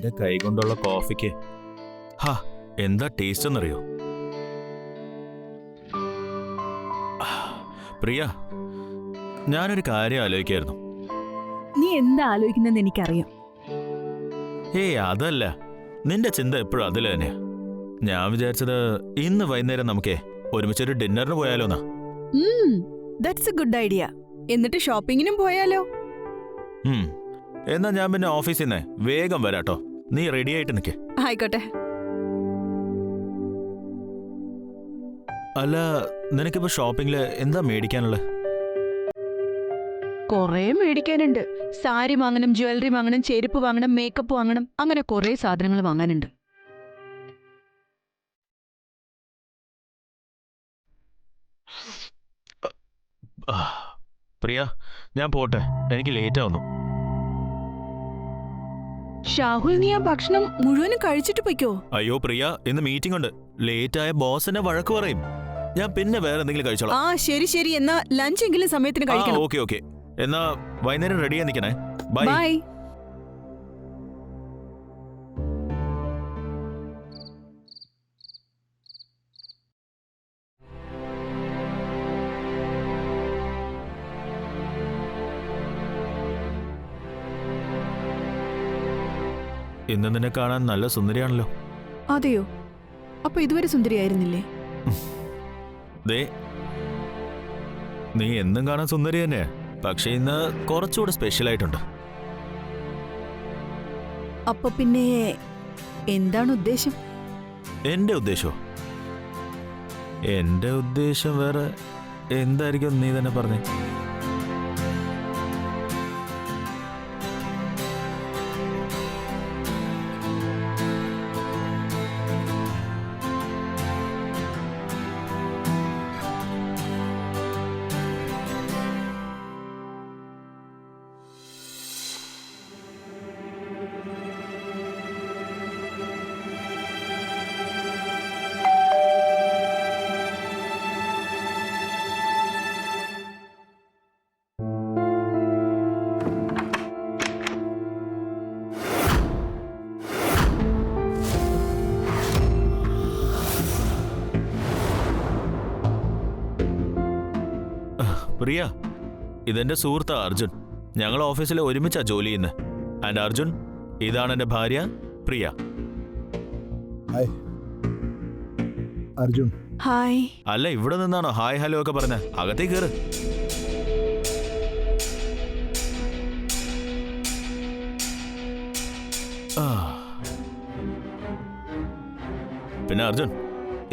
നിന്റെ കൈ കൊണ്ടുള്ള കോഫിക്ക് ഹാ എന്താ ടേസ്റ്റ് എന്നറിയോ? പ്രിയ, ഞാനൊരു കാര്യം ആലോചിക്കായിരുന്നു. നീ എന്താ ആലോചിക്കുന്നെന്ന് എനിക്കറിയാം. ഏയ് അതല്ല, നിന്റെ ചിന്ത എപ്പോഴും അതിൽ തന്നെയാ. ഞാൻ വിചാരിച്ചത് ഇന്ന് വൈകുന്നേരം നമുക്കേ ഒരുമിച്ചൊരു ഡിന്നറിന് പോയാലോന്നാ. That's a good idea. എന്നിട്ട് ഷോപ്പിങ്ങിനും പോയാലോ? എന്നാ ഞാൻ പിന്നെ ഓഫീസിൽ നിന്ന് വേഗം വരാട്ടോ. നീ റെഡി ആയിട്ട് നിൽക്കേ. ആയിക്കോട്ടെ. അല്ല, നിനക്കിപ്പോ ഷോപ്പിംഗില് എന്താ മേടിക്കാനുള്ളത്? കൊറേ മേടിക്കാനുണ്ട്. സാരി വാങ്ങണം, ജ്വല്ലറി വാങ്ങണം, ചെരുപ്പ് വാങ്ങണം, മേക്കപ്പ് വാങ്ങണം, അങ്ങനെ കൊറേ സാധനങ്ങൾ വാങ്ങാനുണ്ട്. പ്രിയ, ഞാൻ പോട്ടെ, എനിക്ക് ലേറ്റ് ആവുന്നു. ഷാഹുൽ, നീ ആ ഭക്ഷണം മുഴുവനും കഴിച്ചിട്ട് പൊയ്ക്കോ. അയ്യോ പ്രിയ, ഇന്ന് മീറ്റിംഗ് ഉണ്ട്. ലേറ്റ് ആയ ബോസ് എന്നെ വഴക്ക് പറയും. ഞാൻ പിന്നെ വേറെ എന്തെങ്കിലും കഴിച്ചോളാം. ആ ശരി ശരി, എന്നാ ലഞ്ച് എങ്കിലും സമയത്തിന് കഴിക്കണം. ഓക്കെ ഓക്കെ, എന്നാ വൈകുന്നേരം റെഡിയാ നിൽക്കണേ. ബൈ. ബൈ. ഇന്ന് നിന്നെ കാണാൻ നല്ല സുന്ദരിയാണല്ലോ. അതെയോ? അപ്പൊ ഇതുവരെ സുന്ദരിയായിരുന്നില്ലേ? ദേ, നീ എന്നും കാണാൻ സുന്ദരി തന്നെയാ, പക്ഷെ ഇന്ന് കുറച്ചുകൂടെ സ്പെഷ്യൽ ആയിട്ടുണ്ട്. അപ്പൊ പിന്നെ എന്താണ് ഉദ്ദേശം? എന്റെ ഉദ്ദേശം വേറെ എന്തായിരിക്കും, നീ തന്നെ പറഞ്ഞേ. പ്രിയ, ഇതെന്റെ സുഹൃത്താ അർജുൻ. ഞങ്ങൾ ഓഫീസിൽ ഒരുമിച്ചാ ജോലി ചെയ്യുന്നത്. ആൻഡ് അർജുൻ, ഇതാണ് എന്റെ ഭാര്യ പ്രിയ. ഹായ് അർജുൻ. ഹായ്. അല്ല, ഇവിടെ നിന്നാണോ ഹായ് ഹലോ ഒക്കെ പറഞ്ഞ? അകത്തേക്ക് കയറ്. പിന്നെ അർജുൻ,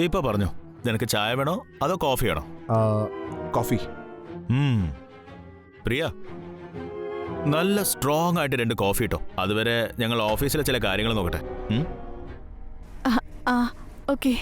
ഇപ്പൊ പറഞ്ഞു, നിനക്ക് ചായ വേണോ അതോ കോഫി വേണോ? കോഫി. പ്രിയ, നല്ല സ്ട്രോങ് ആയിട്ട് 2 കോഫി ഇട്ടോ. അതുവരെ ഞങ്ങൾ ഓഫീസിലെ ചില കാര്യങ്ങൾ നോക്കട്ടെ. ഓക്കെ.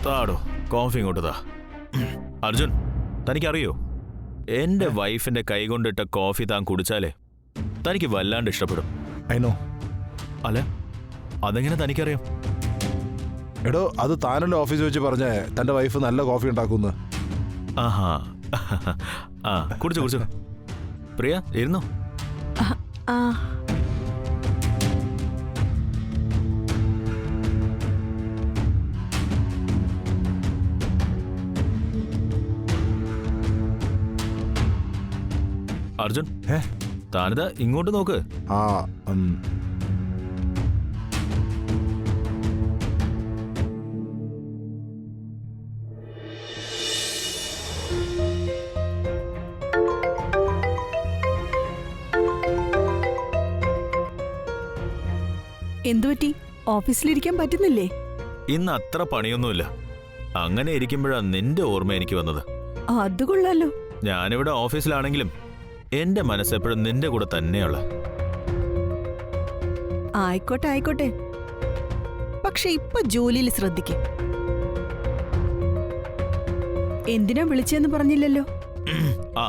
താടോ, കോഫി ഇങ്ങോട്ട് താ. അർജുൻ, തനിക്കറിയോ, എന്റെ വൈഫിന്റെ കൈ കൊണ്ടിട്ട കോഫി താൻ കുടിച്ചാലേ തനിക്ക് വല്ലാണ്ട് ഇഷ്ടപ്പെടും. അല്ല, അതെങ്ങനെ തനിക്കറിയാം? എടോ, അത് താനല്ലോ ഓഫീസ് വെച്ച് പറഞ്ഞേ തന്റെ വൈഫ് നല്ല കോഫി ഉണ്ടാക്കുന്നു. ആഹാ, ആ കുടിച്ചു. പ്രിയ, ഇരുന്നോ. അർജുൻ, താനിതാ ഇങ്ങോട്ട് നോക്ക്. എന്തുപറ്റി? ഓഫീസിലിരിക്കാൻ പറ്റുന്നില്ലേ? ഇന്ന് അത്ര പണിയൊന്നുമില്ല. അങ്ങനെ ഇരിക്കുമ്പോഴാ നിന്റെ ഓർമ്മ എനിക്ക് വന്നത്. അത് കൊള്ളാലോ. ഞാനിവിടെ ഓഫീസിലാണെങ്കിലും എന്റെ മനസ്സെപ്പോഴും നിന്റെ കൂടെ തന്നെയുള്ള. ആയിക്കോട്ടെ, പക്ഷെ ഇപ്പൊ ജോലിയിൽ ശ്രദ്ധിക്കും. എന്തിനാ വിളിച്ചെന്ന് പറഞ്ഞില്ലല്ലോ? ആ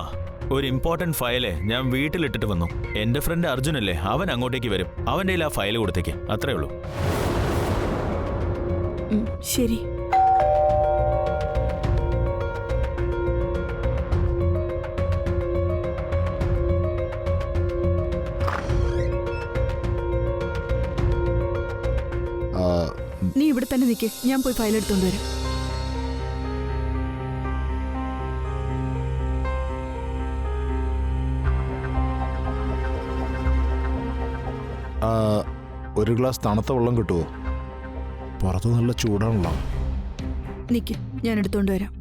ഒരു ഇമ്പോർട്ടന്റ് ഫയല് ഞാൻ വീട്ടിലിട്ടിട്ട് വന്നു. എന്റെ ഫ്രണ്ട് അർജുനല്ലേ, അവൻ അങ്ങോട്ടേക്ക് വരും. അവന്റെ കയ്യിൽ ആ ഫയൽ കൊടുത്തേക്ക്, അത്രേ ഉള്ളൂ. ശരി. നീ ഇവിടെ തന്നെ നിൽക്ക്, ഞാൻ പോയി ഫയൽ എടുത്തോണ്ട് വരാം. ഒരു ഗ്ലാസ് തണുത്ത വെള്ളം കിട്ടുമോ? പുറത്ത് നല്ല ചൂടാണല്ലോ. നിക്ക്, ഞാൻ എടുത്തോണ്ട് വരാം.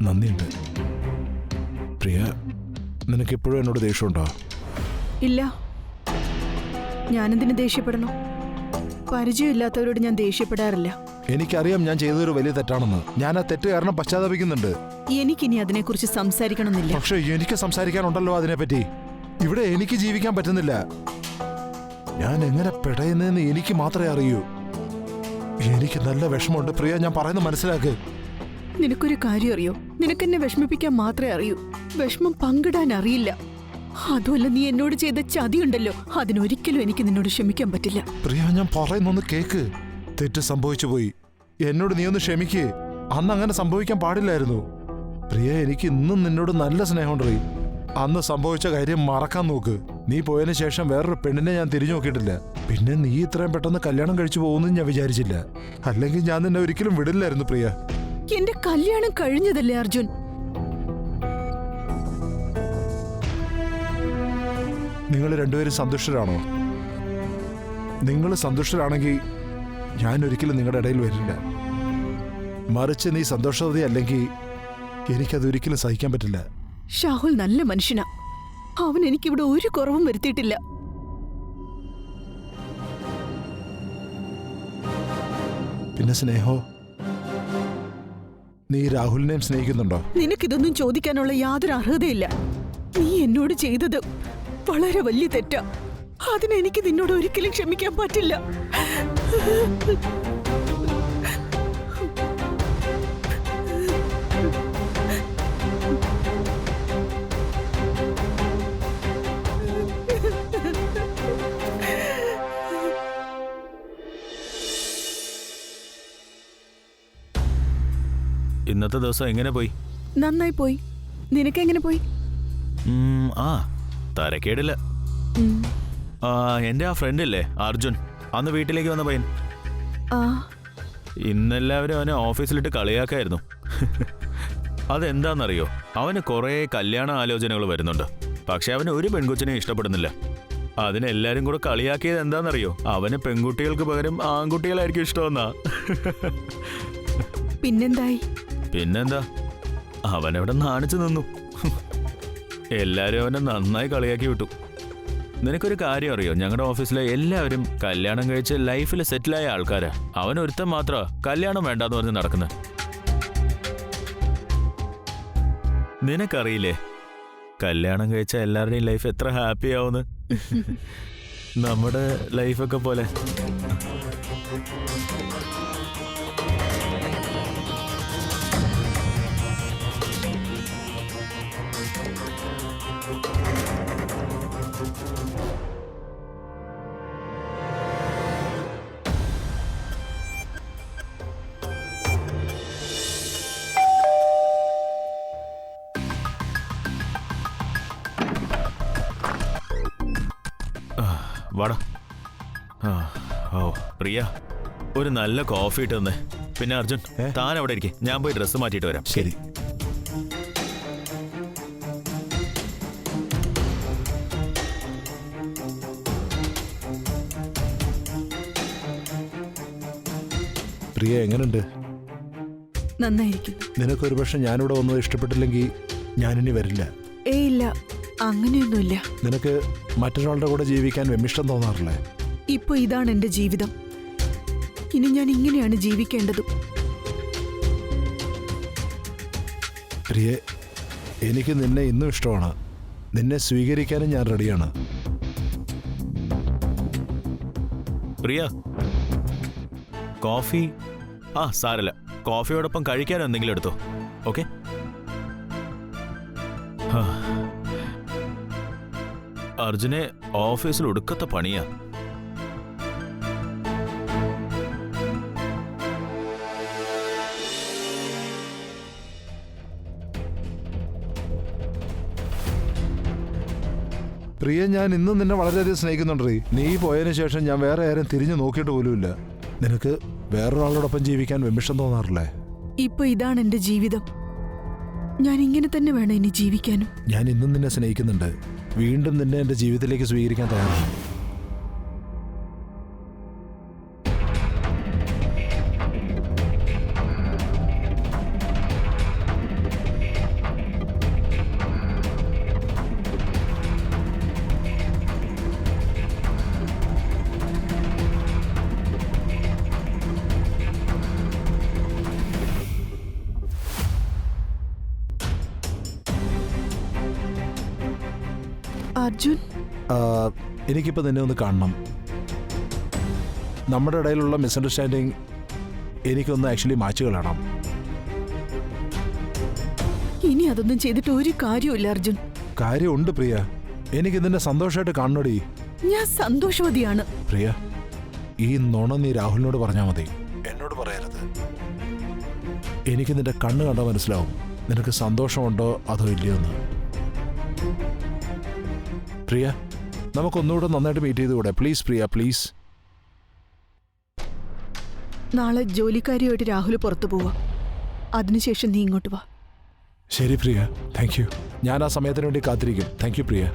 നന്ദിയുണ്ട് പ്രിയ. നിനക്കെപ്പോഴും എന്നോട് ദേഷ്യമുണ്ടോ? ഇല്ല. ഞാനെന്തിനു ദേഷ്യപ്പെടണോ? പരിചയമില്ലാത്തവരോട് ഞാൻ ദേഷ്യപ്പെടാറില്ല. എനിക്കറിയാം ഞാൻ ചെയ്തൊരു വലിയ തെറ്റാണെന്ന്. ഞാൻ ആ തെറ്റ് കാരണം പശ്ചാത്തപിക്കുന്നുണ്ട്. എനിക്കിനി അതിനെക്കുറിച്ച് സംസാരിക്കണമെന്നില്ല. പക്ഷെ എനിക്ക് സംസാരിക്കാനുണ്ടല്ലോ അതിനെപ്പറ്റി. ഇവിടെ എനിക്ക് ജീവിക്കാൻ പറ്റുന്നില്ല. ഞാൻ എങ്ങനെ പെടയുന്നതെന്ന് എനിക്ക് മാത്രമേ അറിയൂ. എനിക്ക് നല്ല വിഷമമുണ്ട് പ്രിയ, ഞാൻ പറയുന്നത് മനസ്സിലാക്ക്. നിനക്കൊരു കാര്യം അറിയോ? നിനക്കെന്നെ വിഷമിപ്പിക്കാൻ മാത്രമേ അറിയൂ, വിഷമം പങ്കിടാൻ അറിയില്ല. അതുമല്ല, നീ എന്നോട് ചെയ്ത ചതിയുണ്ടല്ലോ, അതിനൊരിക്കലും എനിക്ക് നിന്നോട് ക്ഷമിക്കാൻ പറ്റില്ല. പ്രിയ, ഞാൻ പറയുന്നൊന്ന് കേക്ക്. തെറ്റ് സംഭവിച്ചു പോയി. എന്നോട് നീ ഒന്ന് ക്ഷമിക്കേ. അന്ന് അങ്ങനെ സംഭവിക്കാൻ പാടില്ലായിരുന്നു. പ്രിയ, എനിക്ക് ഇന്നും നിന്നോട് നല്ല സ്നേഹമുണ്ട്. അന്ന് സംഭവിച്ച കാര്യം മറക്കാൻ നോക്ക്. നീ പോയതിനു ശേഷം വേറൊരു പെണ്ണിനെ ഞാൻ തിരിഞ്ഞു നോക്കിയിട്ടില്ല. പിന്നെ നീ ഇത്രയും പെട്ടെന്ന് കല്യാണം കഴിച്ചു പോകുമെന്ന് ഞാൻ വിചാരിച്ചില്ല. അല്ലെങ്കിൽ ഞാൻ നിന്നെ ഒരിക്കലും വിടില്ലായിരുന്നു പ്രിയ. എന്റെ കല്യാണം കഴിഞ്ഞതല്ലേ അർജുൻ? നിങ്ങൾ രണ്ടുപേരും സന്തുഷ്ടരാണോ? നിങ്ങൾ സന്തുഷ്ടരാണെങ്കിൽ ഞാൻ ഒരിക്കലും നിങ്ങളുടെ ഇടയിൽ വരില്ല. മറിച്ച് നീ സന്തോഷവതി അല്ലെങ്കിൽ എനിക്കതൊരിക്കലും സഹിക്കാൻ പറ്റില്ല. ഷാഹുൽ നല്ല മനുഷ്യനാ. അവൻ എനിക്കിവിടെ ഒരു കുറവും വരുത്തിയിട്ടില്ല. പിന്നെ സ്നേഹോ? നീ രാഹുലിനെയും സ്നേഹിക്കുന്നുണ്ടോ? നിനക്കിതൊന്നും ചോദിക്കാനുള്ള യാതൊരു അർഹതയില്ല. നീ എന്നോട് ചെയ്തത് വളരെ വലിയ തെറ്റാ. അതിനെനിക്ക് നിന്നോട് ഒരിക്കലും ക്ഷമിക്കാൻ പറ്റില്ല. ഇന്നത്തെ ദിവസം എങ്ങനെ പോയി? നന്നായി പോയി. നിനക്കെങ്ങനെ പോയി? ആ തരക്കേടില്ല. എൻ്റെ ആ ഫ്രണ്ടില്ലേ അർജുൻ, അന്ന് വീട്ടിലേക്ക് വന്ന പയ്യൻ, ഇന്നെല്ലാവരും അവനെ ഓഫീസിലിട്ട് കളിയാക്കായിരുന്നു. അതെന്താണെന്നറിയോ? അവന് കുറേ കല്യാണ ആലോചനകൾ വരുന്നുണ്ട്. പക്ഷെ അവന് ഒരു പെൺകൊച്ചിനെ ഇഷ്ടപ്പെടുന്നില്ല. അതിനെല്ലാരും കൂടെ കളിയാക്കിയത് എന്താണെന്നറിയോ? അവന് പെൺകുട്ടികൾക്ക് പകരം ആൺകുട്ടികളായിരിക്കും ഇഷ്ടമെന്നാ. പിന്നെന്താ, അവനവിടെ നാണിച്ചു നിന്നു. എല്ലാരും അവനെ നന്നായി കളിയാക്കി വിട്ടു. നിനക്കൊരു കാര്യം അറിയോ? ഞങ്ങളുടെ ഓഫീസിലെ എല്ലാവരും കല്യാണം കഴിച്ച് ലൈഫിൽ സെറ്റിലായ ആൾക്കാരാ. അവൻ ഒരുത്തൻ മാത്രമാ കല്യാണം വേണ്ടാന്ന് പറഞ്ഞ് നടക്കുന്നത്. നിനക്കറിയില്ലേ കല്യാണം കഴിച്ച എല്ലാവരുടെയും ലൈഫ് എത്ര ഹാപ്പി ആവുന്ന്? നമ്മുടെ ലൈഫൊക്കെ പോലെ. വാടാ. ഓ പ്രിയ, ഒരു നല്ല കോഫി ഇട്ട് തന്നെ. പിന്നെ അർജുൻ, താൻ അവിടെ ഇരിക്കെ, ഞാൻ പോയി ഡ്രസ്സ് മാറ്റിയിട്ട് വരാം. ശരി. പ്രിയ, എങ്ങനെയുണ്ട്? നന്നായിരിക്കും. നിനക്കൊരു പക്ഷെ ഞാനിവിടെ വന്നത് ഇഷ്ടപ്പെട്ടില്ലെങ്കിൽ ഞാനിനി വരില്ല. ഇല്ല, അങ്ങനെയൊന്നുമില്ല. നിനക്ക് മറ്റൊരാളുടെ കൂടെ ജീവിക്കാൻ വിമിഷ്ടം തോന്നാറില്ലേ? ഇപ്പൊ ഇതാണ് എന്റെ ജീവിതം. ഇനി ഞാൻ ഇങ്ങനെയാണ് ജീവിക്കേണ്ടതും. പ്രിയെ, എനിക്ക് നിന്നെ ഇന്നും ഇഷ്ടമാണ്. നിന്നെ സ്വീകരിക്കാനും ഞാൻ റെഡിയാണ്. പ്രിയ, കോഫി സാരല്ല, കോഫിയോടൊപ്പം കഴിക്കാൻ എന്തെങ്കിലും എടുത്തോ. ഓക്കെ? അർജുനെ ഓഫീസിൽ ഒടുക്കത്തെ പണിയാ. പ്രിയ, ഞാൻ ഇന്നും നിന്നെ വളരെയധികം സ്നേഹിക്കുന്നുണ്ട്. നീ പോയതിനു ശേഷം ഞാൻ വേറെ ആരും തിരിഞ്ഞു നോക്കിയിട്ട് പോലുമില്ല. നിനക്ക് വേറൊരാളോടൊപ്പം ജീവിക്കാൻ വിമിഷം തോന്നാറില്ലേ? ഇപ്പൊ ഇതാണ് എന്റെ ജീവിതം. ഞാൻ ഇങ്ങനെ തന്നെ വേണം ഇനി ജീവിക്കാനും. ഞാൻ ഇന്നും നിന്നെ സ്നേഹിക്കുന്നുണ്ട്. വീണ്ടും നിന്നെ എന്റെ ജീവിതത്തിലേക്ക് സ്വീകരിക്കാൻ തയ്യാറാണ്. അർജുൻ, എനിക്കിപ്പോ നിന്നെ ഒന്ന് കാണണം. നമ്മുടെ ഇടയിലുള്ള മിസ്അണ്ടർസ്റ്റാൻഡിങ് എനിക്കൊന്ന് ആക്ച്വലി മാച്ച് കളയണം. ഇനി അതൊന്നും ചെയ്തിട്ട് ഒരു കാര്യമില്ല അർജുൻ. കാര്യമുണ്ട് പ്രിയ. എനിക്ക് നിന്നെ സന്തോഷമായിട്ട് കാണണോടി. ഞാൻ സന്തോഷവതിയാണ്. പ്രിയ, ഈ നുണ നീ രാഹുലിനോട് പറഞ്ഞാൽ മതി, എന്നോട് പറയരുത്. എനിക്ക് നിന്റെ കണ്ണ് കണ്ടാൽ മനസ്സിലാവും നിനക്ക് സന്തോഷമുണ്ടോ അതോ ഇല്ലയോ എന്ന്. പ്രിയ, നമുക്കൊന്നുകൂടെ നന്നായിട്ട് മീറ്റ് ചെയ്തുകൂടെ? Please Priya, please. നാളെ ജോലിക്കാരിയായിട്ട് രാഹുൽ പുറത്തു പോവാം. അതിനുശേഷം നീ ഇങ്ങോട്ട് വാ. ശരി പ്രിയ, താങ്ക് യു. ഞാൻ ആ സമയത്തിന് വേണ്ടി കാത്തിരിക്കും. താങ്ക് യു പ്രിയ.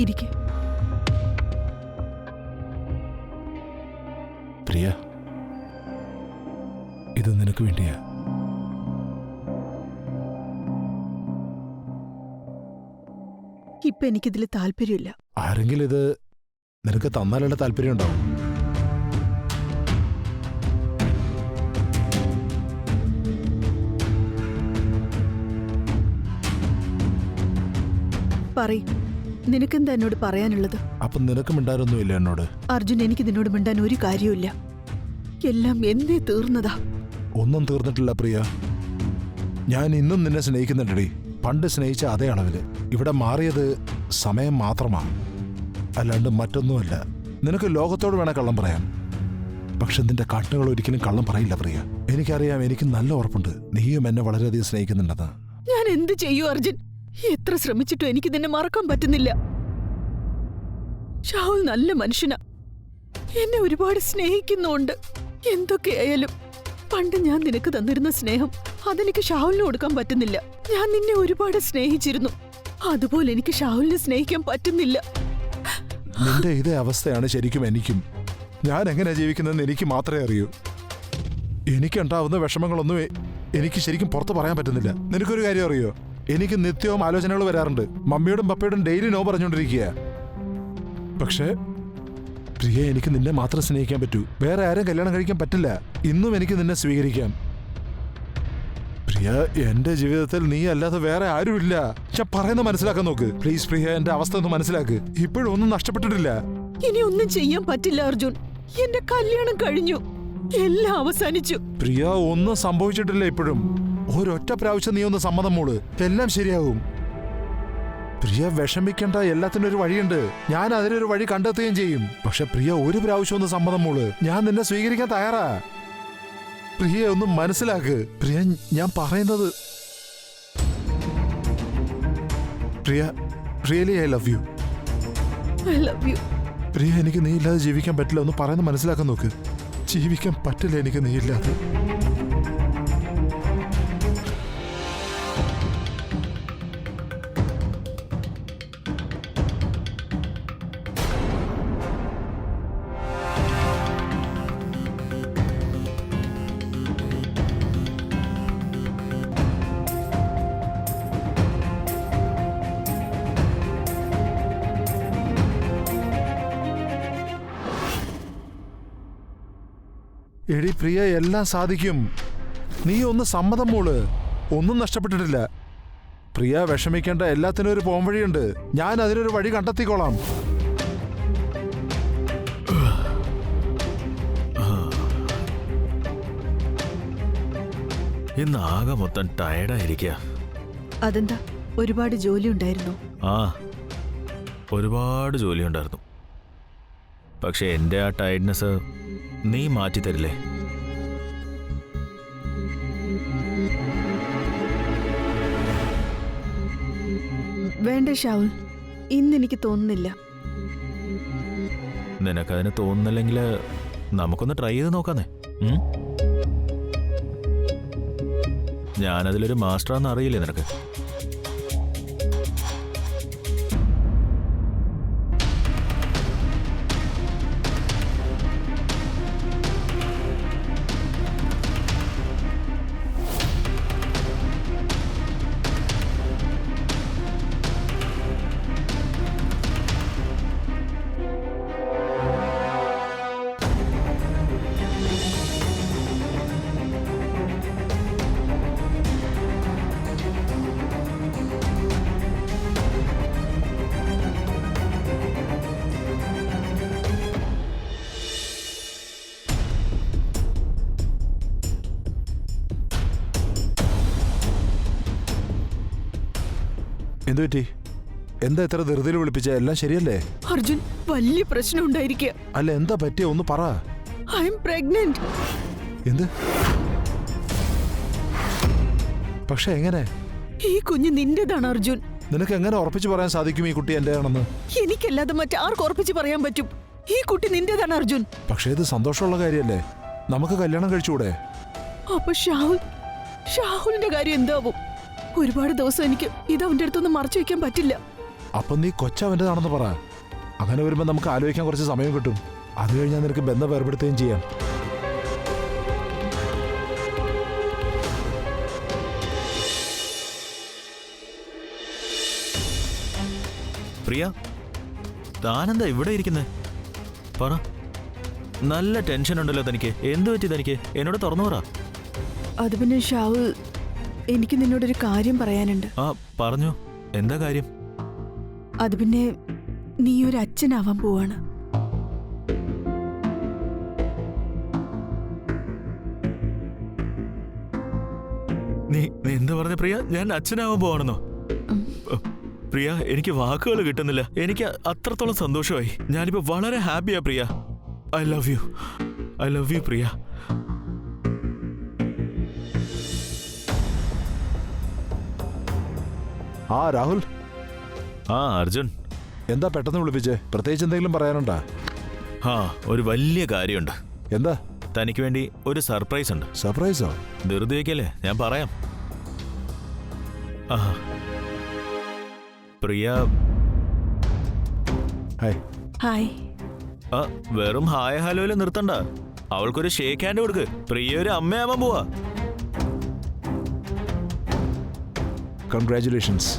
ഇരിക്കെ. പ്രിയ, ഇത് നിനക്ക് വേണ്ടിയാ. ഇപ്പൊ എനിക്കിതിൽ താല്പര്യമില്ല. ആരെങ്കിലും ഇത് നിനക്ക് തന്നാലുള്ള താല്പര്യം ഉണ്ടാവും. പറയ്, നിനക്കെന്താ എന്നോട് പറയാനുള്ളത്? അപ്പൊ നിനക്ക് മിണ്ടാനൊന്നുമില്ല എന്നോട്? അർജുൻ, എനിക്ക് നിന്നോട് മിണ്ടാൻ ഒരു കാര്യമില്ല. എല്ലാം എന്നേ തീർന്നതാ. ഒന്നും തീർന്നിട്ടില്ല പ്രിയ. ഞാൻ ഇന്നും നിന്നെ സ്നേഹിക്കുന്നുണ്ടടി. പണ്ട് സ്നേഹിച്ച അതേ അളവില്. ഇവിടെ മാറിയത് സമയം മാത്രമാണ്, അല്ലാണ്ട് മറ്റൊന്നുമല്ല. നിനക്ക് ലോകത്തോട് വേണേ കള്ളം പറയാം, പക്ഷെ നിന്റെ കണ്ണുകൾ ഒരിക്കലും കള്ളം പറയില്ല പ്രിയ. എനിക്കറിയാം, എനിക്ക് നല്ല ഉറപ്പുണ്ട് നീയും എന്നെ വളരെയധികം സ്നേഹിക്കുന്നുണ്ടെന്ന്. ഞാൻ എന്ത് ചെയ്യൂ അർജുൻ? എത്ര ശ്രമിച്ചിട്ടും എനിക്ക് നിന്നെ മറക്കാൻ പറ്റുന്നില്ല. ഷാഹുൽ നല്ല മനുഷ്യനാ, എന്നെ ഒരുപാട് സ്നേഹിക്കുന്നുണ്ട്. എന്തൊക്കെയായാലും പണ്ട് ഞാൻ നിനക്ക് തന്നിരുന്ന സ്നേഹം അതെനിക്ക് ഷാഹുലിന് കൊടുക്കാൻ പറ്റുന്നില്ല. ഞാൻ നിന്നെ ഒരുപാട് സ്നേഹിച്ചിരുന്നു, അതുപോലെ എനിക്ക് ഷാഹുലിനെ സ്നേഹിക്കാൻ പറ്റുന്നില്ല. നിന്റെ ഇതേ അവസ്ഥയാണ് ശരിക്കും എനിക്കും. ഞാൻ എങ്ങനെ ജീവിക്കുന്നതെന്ന് എനിക്ക് മാത്രമേ അറിയൂ. എനിക്കുണ്ടാവുന്ന വിഷമങ്ങളൊന്നും എനിക്ക് ശരിക്കും പുറത്ത് പറയാൻ പറ്റുന്നില്ല. നിനക്കൊരു കാര്യം അറിയോ? എനിക്ക് നിത്യവും ആലോചനകൾ വരാറുണ്ട്. മമ്മിയോടും പപ്പയോടും ഡെയിലി നോ പറഞ്ഞുകൊണ്ടിരിക്കുക. പക്ഷേ പ്രിയ, എനിക്ക് നിന്നെ മാത്രം സ്നേഹിക്കാൻ പറ്റൂ. വേറെ ആരും കല്യാണം കഴിക്കാൻ പറ്റില്ല. ഇന്നും എനിക്ക് നിന്നെ സ്വീകരിക്കാം. പ്രിയ, എന്റെ ജീവിതത്തിൽ നീ അല്ലാതെ വേറെ ആരുമില്ല. ഞാൻ പറയുന്നത് മനസ്സിലാക്കാൻ നോക്ക് പ്ലീസ്. പ്രിയ, എന്റെ അവസ്ഥ ഒന്ന് മനസ്സിലാക്ക്. ഇപ്പോഴും ഒന്നും നഷ്ടപ്പെട്ടിട്ടില്ല. ഇനി ഒന്നും ചെയ്യാൻ പറ്റില്ല അർജുൻ. എന്റെ കല്യാണം കഴിഞ്ഞു, എല്ലാം അവസാനിച്ചു. പ്രിയ, ഒന്നും സംഭവിച്ചിട്ടില്ല ഇപ്പോഴും. ഒരൊറ്റ പ്രാവശ്യം നീ ഒന്ന് സമ്മതം മൂള്, എല്ലാം ശരിയാവും. പ്രിയ, വിഷമിക്കേണ്ട, എല്ലാത്തിനും ഒരു വഴിയുണ്ട്. ഞാൻ അതിനൊരു വഴി കണ്ടെത്തുകയും ചെയ്യും. പക്ഷെ പ്രിയ, ഒരു പ്രാവശ്യം ഒന്ന് സമ്മതം മൂള്. ഞാൻ നിന്നെ സ്വീകരിക്കാൻ തയ്യാറാ. പ്രിയ, ഒന്ന് മനസ്സിലാക്ക്. പ്രിയ, ഞാൻ പറയുന്നത്. Priya, really I love you. I love you. Priya, എനിക്ക് നീ ഇല്ലാതെ ജീവിക്കാൻ പറ്റില്ല. ഒന്ന് പറയുന്നത് മനസ്സിലാക്കാൻ നോക്ക്. ജീവിക്കാൻ പറ്റില്ല എനിക്ക് നീ ഇല്ലാതെ. എടി പ്രിയ, എല്ലാം സാധിക്കും. നീ ഒന്ന് സമ്മതം മോള്. ഒന്നും നഷ്ടപ്പെട്ടിട്ടില്ല. പ്രിയ വിഷമിക്കേണ്ട, എല്ലാത്തിനും ഒരു പോംവഴിയുണ്ട്. ഞാൻ അതിനൊരു വഴി കണ്ടെത്തിക്കോളാം. ഇന്ന് ആകെ മൊത്തം ടയർഡായിരിക്കുക. അതെന്താ, ഒരുപാട് ജോലി ഉണ്ടായിരുന്നു? ആ, ഒരുപാട് ജോലിയുണ്ടായിരുന്നു. പക്ഷെ എൻ്റെ ആ ടയർഡ്നെസ് നീ മാറ്റിത്തരില്ലേ? വേണ്ട ഷാവുൽ, ഇന്നെനിക്ക് തോന്നുന്നില്ല. നിനക്കതിന് തോന്നുന്നില്ലെങ്കിൽ നമുക്കൊന്ന് ട്രൈ ചെയ്ത് നോക്കാന്നേ. ഞാനതിലൊരു മാസ്റ്ററാന്ന് അറിയില്ലേ നിനക്ക്? എന്തുപറ്റി? എന്താ ഇത്ര ധൃതിയിൽ വിളിപ്പിച്ച? എല്ലാം ശരിയല്ലേ? അർജുൻ, വലിയ പ്രശ്നം ഉണ്ടായിരിക്കുക. അല്ല, എന്താ പറ്റിയ? ഒന്ന് പറ. I M pregnant. എന്ത്? പക്ഷെ എങ്ങനെ? ഈ കുഞ്ഞ് നിന്റേതാണ് അർജുൻ. നിനക്ക് എങ്ങനെ ഉറപ്പിച്ചു പറയാൻ സാധിക്കും ഈ കുട്ടി എന്റെ ആണെന്ന്? എനിക്കല്ലാതെ മറ്റാർക്ക് ഉറപ്പിച്ച് പറയാൻ പറ്റും? ഈ കുട്ടി നിന്റേതാണ് അർജുൻ. പക്ഷേ ഇത് സന്തോഷമുള്ള കാര്യല്ലേ? നമുക്ക് കല്യാണം കഴിച്ചുകൂടെ? അപ്പൊ ഷാഹുലിന്റെ കാര്യം എന്താവും? ഒരുപാട് ദിവസം എനിക്ക് ഇത് അവന്റെ അടുത്തൊന്നും മറച്ചു വെക്കാൻ പറ്റില്ല. അപ്പൊ നീ കൊച്ചവൻ്റെതാണെന്ന് പറ. അങ്ങനെ വരുമ്പോ നമുക്ക് ആലോചിക്കാൻ കുറച്ച് സമയം കിട്ടും. അത് കഴിഞ്ഞാൽ നിനക്ക് ബന്ധം വേർപെടുത്തുകയും ചെയ്യാം. പ്രിയ, താനെന്താ ഇവിടെ ഇരിക്കുന്നേ? പറ. നല്ല ടെൻഷൻ ഉണ്ടല്ലോ തനിക്ക്. എന്തു പറ്റി തനിക്ക്? എന്നോട് തുറന്നു പറ. അത് പിന്നെ ഷാഹുൽ, എനിക്ക് നിന്നോടൊരു കാര്യം പറയാനുണ്ട്. ആ, പറഞ്ഞു. എന്താ കാര്യം? അത് പിന്നെ നീ ഒരു അച്ഛനാവാൻ പോവാണ്. നീ എന്താ പറഞ്ഞ പ്രിയ? ഞാൻ അച്ഛനാവാൻ പോവാണെന്നോ? പ്രിയ, എനിക്ക് വാക്കുകൾ കിട്ടുന്നില്ല. എനിക്ക് അത്രത്തോളം സന്തോഷമായി. ഞാനിപ്പോ വളരെ ഹാപ്പിയാ Priya. I love you. I love you Priya. ആ രാഹുൽ. ആ അർജുൻ. എന്താ പെട്ടെന്ന് വിളിപ്പിച്ചേ? പ്രത്യേകിച്ച് എന്തെങ്കിലും പറയാനുണ്ടാ? ആ, ഒരു വലിയ കാര്യമുണ്ട്. എന്താ? തനിക്ക് വേണ്ടി ഒരു സർപ്രൈസ് ഉണ്ട്. സർപ്രൈസോ? ധൃതി വയ്ക്കല്ലേ, ഞാൻ പറയാം. ആ, പ്രിയ. ഹായ്. ഹായ്. ആ, വെറും ഹായ് ഹലോയില് നിർത്തണ്ട. അവൾക്കൊരു ഷേക്ക് ഹാൻഡ് കൊടുക്ക്. പ്രിയ ഒരു അമ്മയാവാൻ പോവാ. കൺഗ്രാറ്റുലേഷൻസ്.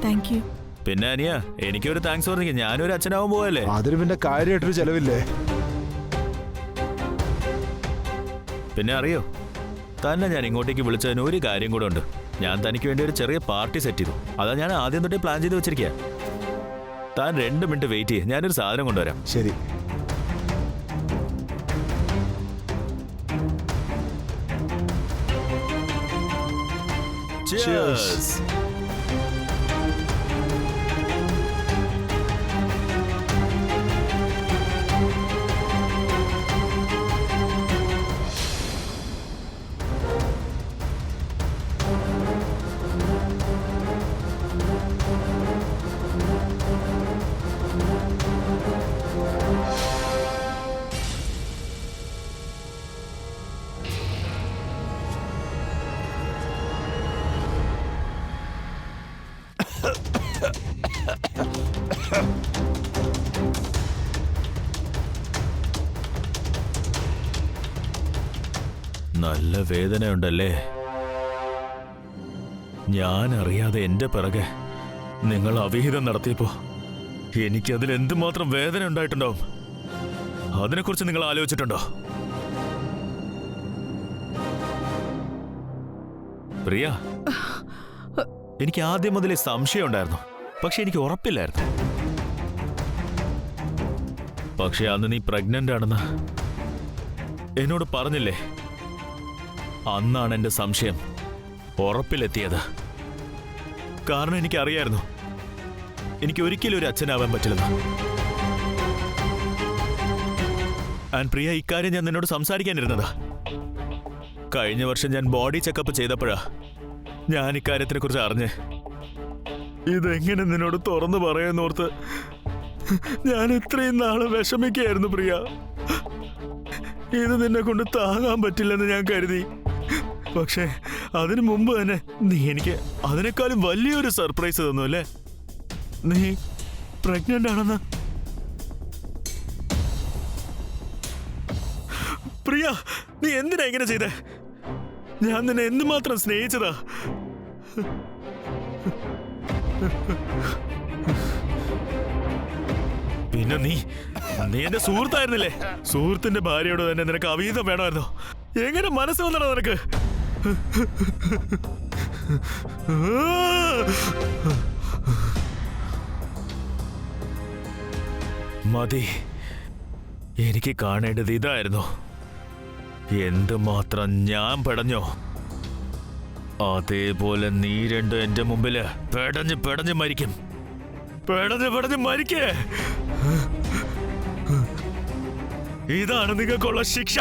Thank you. പിന്നെ അനിയ, എനിക്കൊരു താങ്ക്സ് പറഞ്ഞെങ്കിൽ ഞാനൊരു അച്ഛനാവാൻ പോവല്ലേ. അതിന് പിന്നെ കാര്യമായിട്ടൊരു ചെലവില്ലേ? പിന്നെ അറിയോ, തന്നെ ഞാൻ ഇങ്ങോട്ടേക്ക് വിളിച്ചതിന് ഒരു കാര്യം കൂടെ ഉണ്ട്. ഞാൻ തനിക്ക് വേണ്ടി ഒരു ചെറിയ പാർട്ടി സെറ്റ് ചെയ്തു. അതാ ഞാൻ ആദ്യം തൊട്ടേ പ്ലാൻ ചെയ്ത് വെച്ചിരിക്കുക. താൻ 2 മിനിറ്റ് വെയിറ്റ് ചെയ്യ്, ഞാനൊരു സാധനം കൊണ്ടുവരാം. ശരി. Cheers. നല്ല വേദനയുണ്ടല്ലേ? ഞാൻ അറിയാതെ എന്റെ പിറകെ നിങ്ങൾ അവിഹിതം നടത്തിയപ്പോ എനിക്കതിൽ എന്തുമാത്രം വേദന ഉണ്ടായിട്ടുണ്ടാവും. അതിനെക്കുറിച്ച് നിങ്ങൾ ആലോചിച്ചിട്ടുണ്ടോ? പ്രിയ, എനിക്ക് ആദ്യം മുതലേ സംശയം ഉണ്ടായിരുന്നു, പക്ഷെ എനിക്ക് ഉറപ്പില്ലായിരുന്നു. പക്ഷെ അന്ന് നീ പ്രഗ്നന്റ് ആണെന്ന് എന്നോട് പറഞ്ഞില്ലേ? അന്നാണ് എന്റെ സംശയം ഉറപ്പിലെത്തിയത്. കാരണം എനിക്കറിയായിരുന്നു എനിക്ക് ഒരിക്കലും ഒരു അച്ഛനാവാൻ പറ്റില്ലെന്ന്. ആൻഡ് പ്രിയ, ഇക്കാര്യം ഞാൻ നിന്നോട് സംസാരിക്കാനിരുന്നതാ. കഴിഞ്ഞ വർഷം ഞാൻ ബോഡി ചെക്കപ്പ് ചെയ്തപ്പോഴാ ഞാൻ ഇക്കാര്യത്തിനെ കുറിച്ച് അറിഞ്ഞ്. ഇതെങ്ങനെ നിന്നോട് തുറന്നു പറയുന്നോർത്ത് ഞാൻ ഇത്രയും നാള് വിഷമിക്കായിരുന്നു പ്രിയ. ഇത് നിന്നെ കൊണ്ട് താങ്ങാൻ പറ്റില്ലെന്ന് ഞാൻ കരുതി. പക്ഷേ അതിനു മുമ്പ് തന്നെ നീ എനിക്ക് അതിനേക്കാളും വലിയൊരു സർപ്രൈസ് തന്നു അല്ലേ? നീ പ്രഗ്നന്റ് ആണെന്ന്. പ്രിയ, നീ എന്തിനാ ഇങ്ങനെ ചെയ്തേ? ഞാൻ നിന്നെ എന്തുമാത്രം സ്നേഹിച്ചതാ. പിന്നെ നീ എന്റെ സുഹൃത്തായിരുന്നില്ലേ? സുഹൃത്തിന്റെ ഭാര്യയോട് തന്നെ നിനക്ക് അവീതം വേണമായിരുന്നോ? എങ്ങനെ മനസ്സ് വന്നടാ നിനക്ക്? മതി, എനിക്ക് കാണേണ്ടത് ഇതായിരുന്നു. എന്തുമാത്രം ഞാൻ പെടഞ്ഞോ അതേപോലെ നീ രണ്ടും എന്റെ മുമ്പില് പെടഞ്ഞ് പെടഞ്ഞ് മരിക്കും. പെടഞ്ഞ് പെടഞ്ഞ് മരിക്കേ. ഇതാണ് നിങ്ങൾക്കുള്ള ശിക്ഷ.